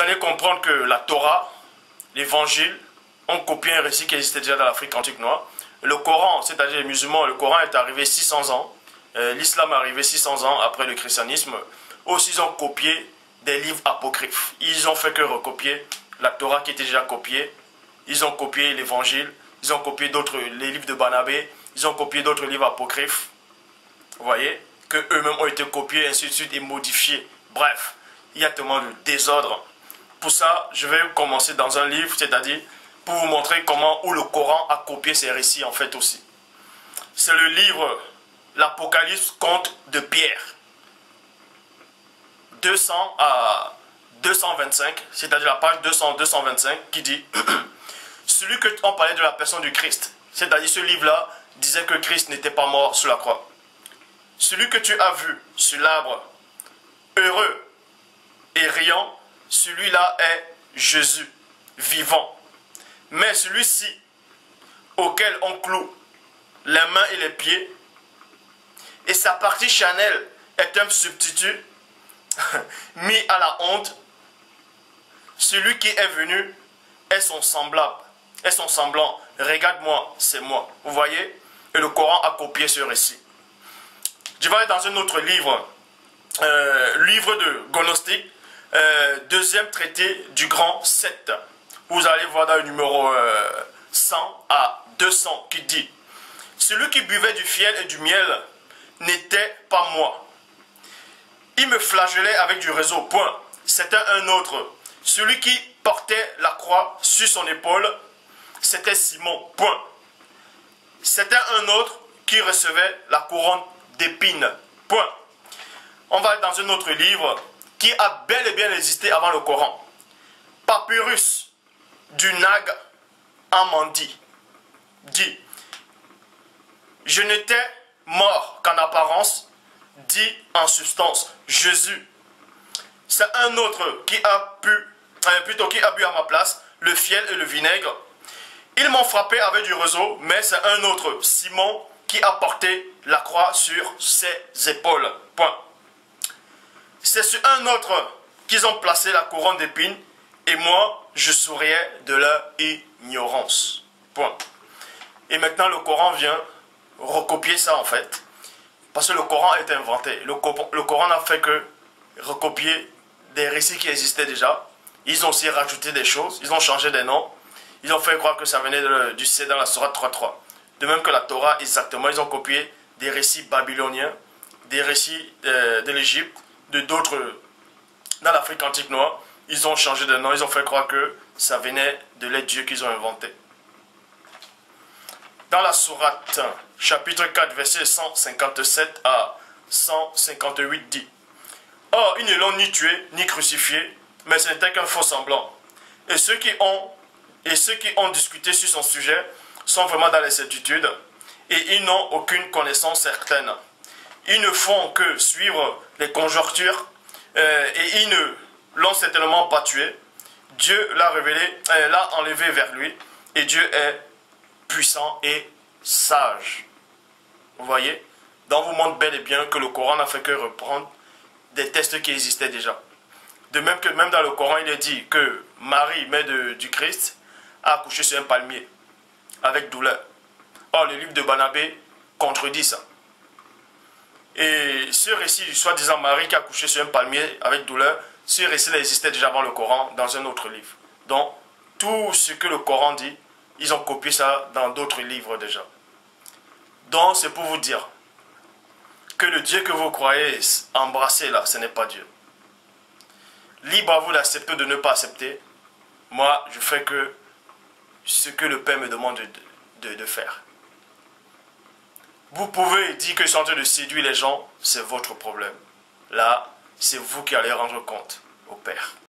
vous allez comprendre que la Torah, l'évangile, ont copié un récit qui existait déjà dans l'Afrique antique noire. Le Coran, c'est-à-dire les musulmans, le Coran est arrivé 600 ans. L'islam est arrivé 600 ans après le christianisme. Aussi, ils ont copié des livres apocryphes. Ils ont fait que recopier la Torah qui était déjà copiée. Ils ont copié l'évangile. Ils ont copié les livres de Barnabé. Ils ont copié d'autres livres apocryphes. Vous voyez, que eux-mêmes ont été copiés, ainsi de suite, et modifiés. Bref, il y a tellement de désordre. Pour ça, je vais commencer dans un livre, c'est-à-dire pour vous montrer comment où le Coran a copié ces récits en fait aussi. C'est le livre L'Apocalypse conte de Pierre. 200 à 225, c'est-à-dire la page 200-225 qui dit celui que on parlait de la personne du Christ, c'est-à-dire ce livre-là disait que Christ n'était pas mort sur la croix. Celui que tu as vu sur l'arbre, heureux et riant, celui-là est Jésus, vivant. Mais celui-ci, auquel on cloue les mains et les pieds, et sa partie charnelle est un substitut mis à la honte, celui qui est venu est son semblable, est son semblant. Regarde-moi, c'est moi. Vous voyez? Et le Coran a copié ce récit. Je vais aller dans un autre livre, livre de Gnostic, deuxième traité du grand 7. Vous allez voir dans le numéro 100 à 200 qui dit « Celui qui buvait du fiel et du miel n'était pas moi. Il me flagellait avec du réseau, point. C'était un autre. Celui qui portait la croix sur son épaule, c'était Simon, point. C'était un autre qui recevait la couronne d'épines, point. » On va aller dans un autre livre qui a bel et bien existé avant le Coran. Papyrus du Nag Hammadi dit « Je n'étais mort qu'en apparence, dit en substance Jésus. C'est un autre qui a bu à ma place le fiel et le vinaigre. Ils m'ont frappé avec du réseau, mais c'est un autre, Simon, qui a porté la croix sur ses épaules. Point. C'est sur un autre qu'ils ont placé la couronne d'épines, et moi, je souriais de leur ignorance. Point. Et maintenant, le Coran vient recopier ça, en fait. Parce que le Coran est inventé. Le Coran n'a fait que recopier des récits qui existaient déjà. Ils ont aussi rajouté des choses. Ils ont changé des noms. Ils ont fait croire que ça venait du C dans la Sourate 3.3. De même que la Torah, exactement. Ils ont copié des récits babyloniens, des récits de l'Égypte, de d'autres dans l'Afrique antique noire. Ils ont changé de nom. Ils ont fait croire que ça venait de les dieux qu'ils ont inventés. Dans la Sourate, chapitre 4, verset 157 à 158 dit « Or, ils ne l'ont ni tué, ni crucifié, mais ce n'était qu'un faux semblant. Et ceux qui ont discuté sur son sujet sont vraiment dans l'incertitude, et ils n'ont aucune connaissance certaine. Ils ne font que suivre les conjonctures, et ils ne l'ont certainement pas tué. Dieu l'a révélé, l'a enlevé vers lui, et Dieu est puissant et sage. » Vous voyez? Donc vous montre bel et bien que le Coran n'a fait que reprendre des textes qui existaient déjà. De même que même dans le Coran, il est dit que Marie, mère du Christ, a accouché sur un palmier avec douleur. Or, le livre de Barnabé contredit ça. Et ce récit, soi-disant Marie qui a accouché sur un palmier avec douleur, ce récit existait déjà avant le Coran dans un autre livre. Donc, tout ce que le Coran dit, ils ont copié ça dans d'autres livres déjà. Donc, c'est pour vous dire que le Dieu que vous croyez embrasser là, ce n'est pas Dieu. Libre à vous d'accepter ou de ne pas accepter. Moi, je fais que ce que le Père me demande de faire. Vous pouvez dire que je suis en train de séduire les gens, c'est votre problème. Là, c'est vous qui allez rendre compte au Père.